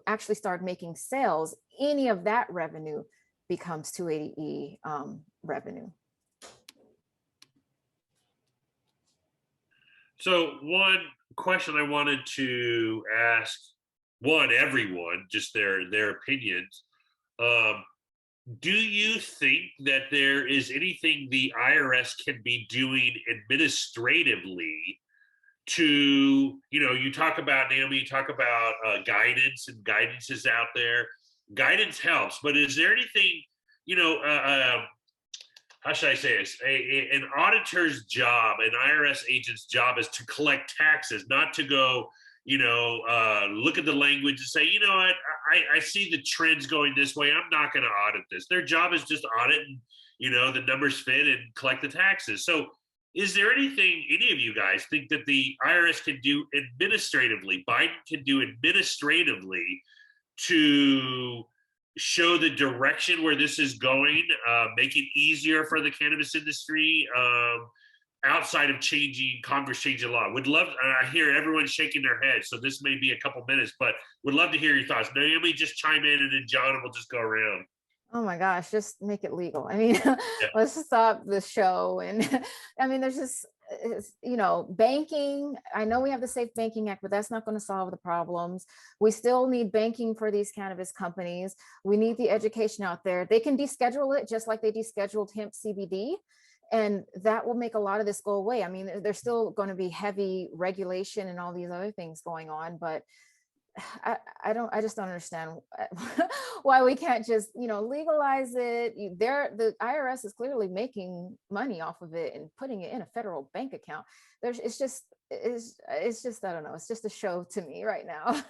actually start making sales, any of that revenue becomes 280E revenue. So one question I wanted to ask everyone, just their opinions. Do you think that there is anything the IRS can be doing administratively to, you talk about, Naomi, you talk about guidance, and guidance is out there. Guidance helps, but is there anything, how should I say this? An auditor's job, an IRS agent's job is to collect taxes, not to go, look at the language and say, you know what, I see the trends going this way, I'm not going to audit this. Their job is just audit and, the numbers fit and collect the taxes. So is there anything any of you guys think that the IRS can do administratively, Biden can do administratively, to show the direction where this is going, make it easier for the cannabis industry, outside of Congress changing law? Would love, I hear everyone shaking their head, so this may be a couple minutes, but would love to hear your thoughts. Naomi, just chime in, and then John will just go around. Oh my gosh, just make it legal. I mean, let's stop the show. And I mean, there's just, banking. I know we have the Safe Banking Act, but that's not going to solve the problems. We still need banking for these cannabis companies. We need the education out there. They can deschedule it just like they descheduled hemp CBD. And that will make a lot of this go away. I mean, there's still going to be heavy regulation and all these other things going on, but I just don't understand why we can't just, legalize it. The IRS is clearly making money off of it and putting it in a federal bank account. It's just, I don't know. It's just a show to me right now.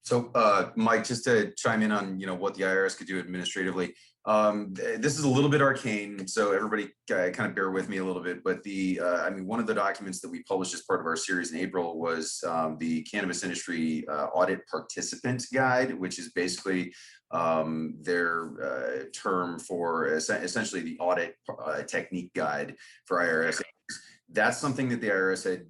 So, Mike, just to chime in on, what the IRS could do administratively. This is a little bit arcane, so everybody kind of bear with me a little bit. But one of the documents that we published as part of our series in April was the Cannabis Industry Audit Participant Guide, which is basically their term for essentially the audit technique guide for IRS. That's something that the IRS had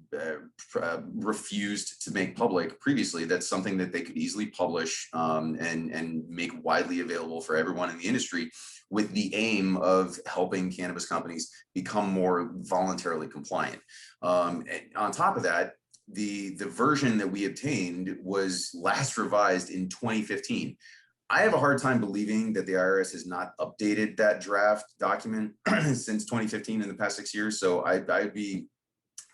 refused to make public previously. That's something that they could easily publish and make widely available for everyone in the industry, with the aim of helping cannabis companies become more voluntarily compliant. And on top of that, the version that we obtained was last revised in 2015. I have a hard time believing that the IRS has not updated that draft document since 2015 in the past 6 years. So I'd be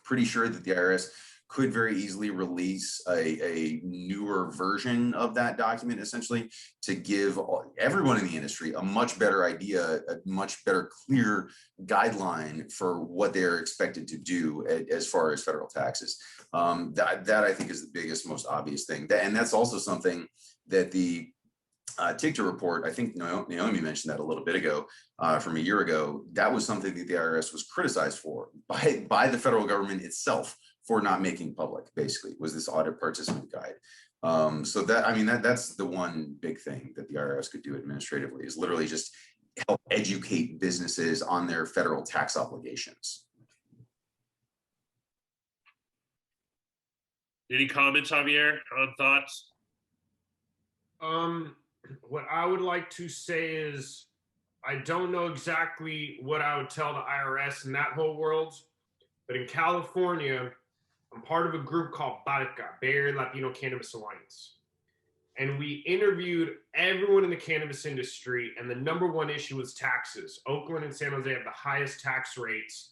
pretty sure that the IRS could very easily release a newer version of that document, essentially, to give everyone in the industry a much better idea, a much better clear guideline for what they're expected to do as far as federal taxes. That I think is the biggest, most obvious thing. And that's also something that the TIGTA report, I think Naomi mentioned that a little bit ago, from a year ago. That was something that the IRS was criticized for by the federal government itself for not making public, basically, was this audit participant guide. So that, I mean, that's the one big thing that the IRS could do administratively, is literally just help educate businesses on their federal tax obligations. Any comments, Javier, on thoughts? What I would like to say is, I don't know exactly what I would tell the IRS in that whole world, but in California, I'm part of a group called BARCA, Bay Area Latino Cannabis Alliance. And we interviewed everyone in the cannabis industry, and the number one issue was taxes. Oakland and San Jose have the highest tax rates,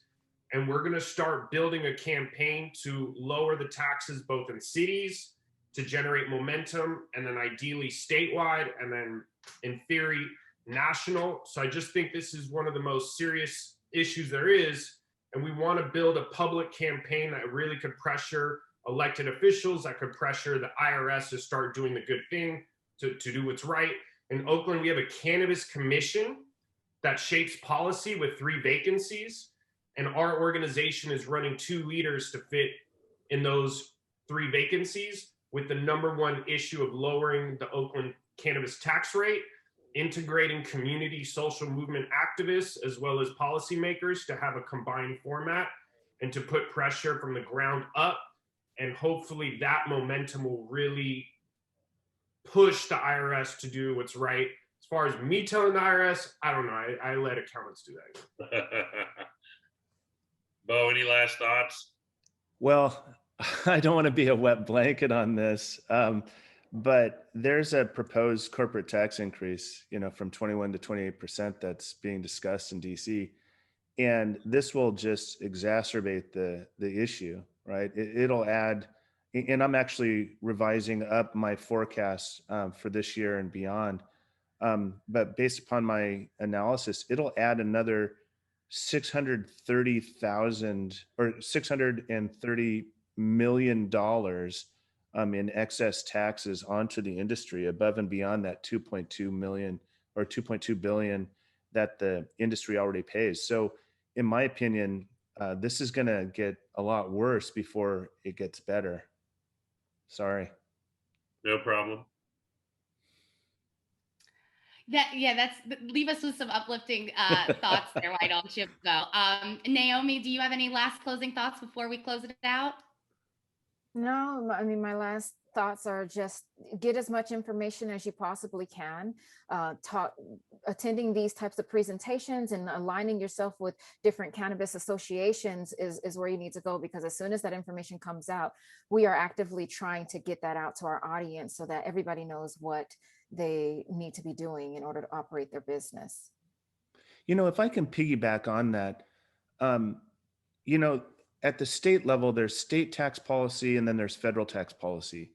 and we're gonna start building a campaign to lower the taxes both in cities, to generate momentum, and then ideally statewide, and then in theory, national. So I just think this is one of the most serious issues there is. And we want to build a public campaign that really could pressure elected officials, that could pressure the IRS to start doing the good thing, to do what's right. In Oakland, we have a cannabis commission that shapes policy with 3 vacancies. And our organization is running 2 leaders to fit in those 3 vacancies, with the number one issue of lowering the Oakland cannabis tax rate, integrating community social movement activists as well as policymakers to have a combined format, and to put pressure from the ground up. And hopefully that momentum will really push the IRS to do what's right. As far as me telling the IRS, I don't know. I let accountants do that. Bo, any last thoughts? Well, I don't want to be a wet blanket on this, but there's a proposed corporate tax increase, from 21 to 28% that's being discussed in DC. And this will just exacerbate the issue, right? It'll add, and I'm actually revising up my forecast for this year and beyond. But based upon my analysis, it'll add another 630,000 or $630 million in excess taxes onto the industry, above and beyond that 2.2 million or 2.2 billion that the industry already pays. So in my opinion, this is going to get a lot worse before it gets better. Sorry. No problem. Leave us with some uplifting thoughts there. Why don't you go? Naomi, do you have any last closing thoughts before we close it out? No, I mean, my last thoughts are just get as much information as you possibly can. Attending these types of presentations and aligning yourself with different cannabis associations is where you need to go, because as soon as that information comes out, we are actively trying to get that out to our audience so that everybody knows what they need to be doing in order to operate their business. If I can piggyback on that, at the state level, there's state tax policy and then there's federal tax policy.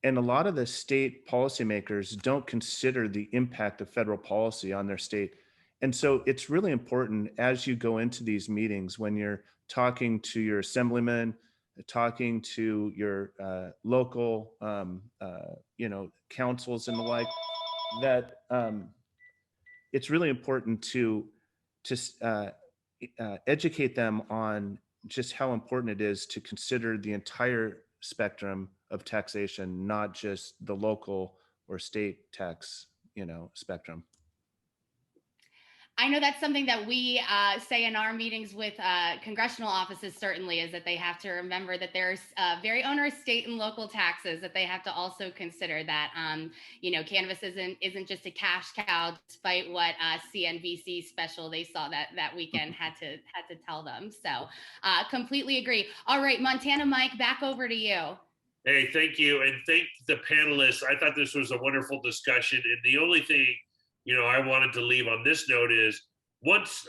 And a lot of the state policymakers don't consider the impact of federal policy on their state. And so it's really important as you go into these meetings, when you're talking to your assemblyman, talking to your local, councils and the like, that it's really important to educate them on just how important it is to consider the entire spectrum of taxation, not just the local or state tax, spectrum. I know that's something that we say in our meetings with congressional offices, certainly, is that they have to remember that there's very onerous state and local taxes that they have to also consider, that, cannabis isn't just a cash cow, despite what CNBC special they saw that weekend had to tell them. So completely agree. All right, Montana Mike, back over to you. Hey, thank you. And thank the panelists. I thought this was a wonderful discussion. And the only thing, I wanted to leave on this note is, once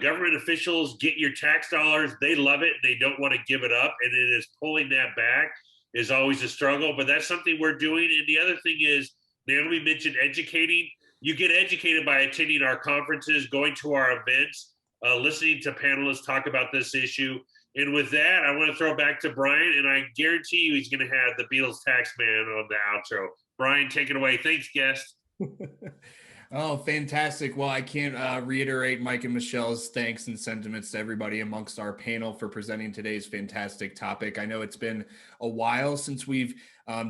government officials get your tax dollars, they love it. They don't want to give it up. And it is pulling that back is always a struggle, but that's something we're doing. And the other thing is, Naomi mentioned educating. You get educated by attending our conferences, going to our events, listening to panelists talk about this issue. And with that, I want to throw back to Brian, and I guarantee you he's going to have the Beatles tax man on the outro. Brian, take it away. Thanks, guest. Oh, fantastic. Well, I can't reiterate Mike and Michelle's thanks and sentiments to everybody amongst our panel for presenting today's fantastic topic. I know it's been a while since we've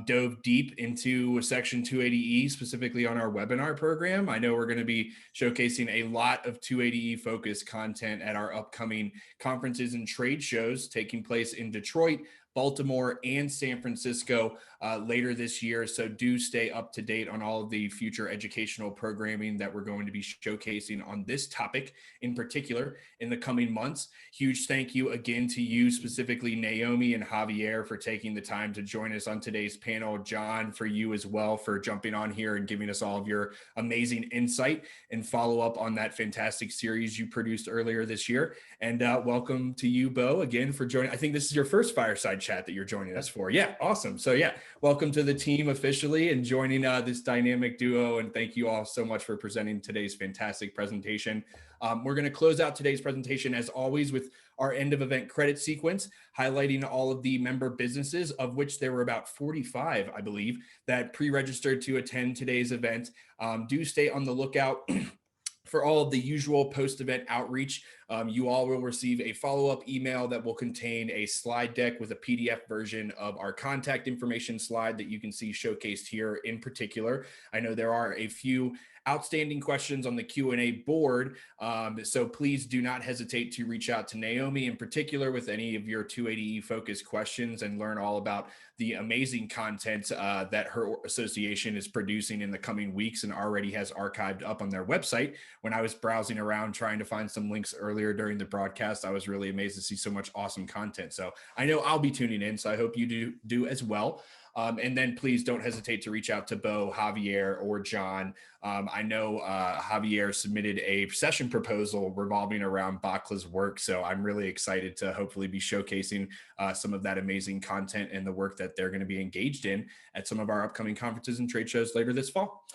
dove deep into Section 280E, specifically on our webinar program. I know we're going to be showcasing a lot of 280E focused content at our upcoming conferences and trade shows taking place in Detroit, Baltimore, and San Francisco later this year. So do stay up to date on all of the future educational programming that we're going to be showcasing on this topic in particular in the coming months. Huge thank you again to you, specifically Naomi and Javier, for taking the time to join us on today's panel. John, for you as well for jumping on here and giving us all of your amazing insight and follow up on that fantastic series you produced earlier this year. And welcome to you, Bo, again for joining. I think this is your first Fireside Chat that you're joining us for. Yeah, awesome. So yeah, welcome to the team officially and joining this dynamic duo. And thank you all so much for presenting today's fantastic presentation. We're going to close out today's presentation as always with our end of event credit sequence, highlighting all of the member businesses, of which there were about 45, I believe, that pre-registered to attend today's event. Do stay on the lookout for all of the usual post-event outreach. You all will receive a follow-up email that will contain a slide deck with a PDF version of our contact information slide that you can see showcased here in particular. I know there are a few outstanding questions on the Q&A board, so please do not hesitate to reach out to Naomi in particular with any of your 280E focused questions and learn all about the amazing content that her association is producing in the coming weeks and already has archived up on their website. When I was browsing around trying to find some links earlier during the broadcast, I was really amazed to see so much awesome content. So I know I'll be tuning in, so I hope you do as well. And then please don't hesitate to reach out to Bo, Javier, or John. I know Javier submitted a session proposal revolving around Bacla's work, so I'm really excited to hopefully be showcasing some of that amazing content and the work that they're going to be engaged in at some of our upcoming conferences and trade shows later this fall.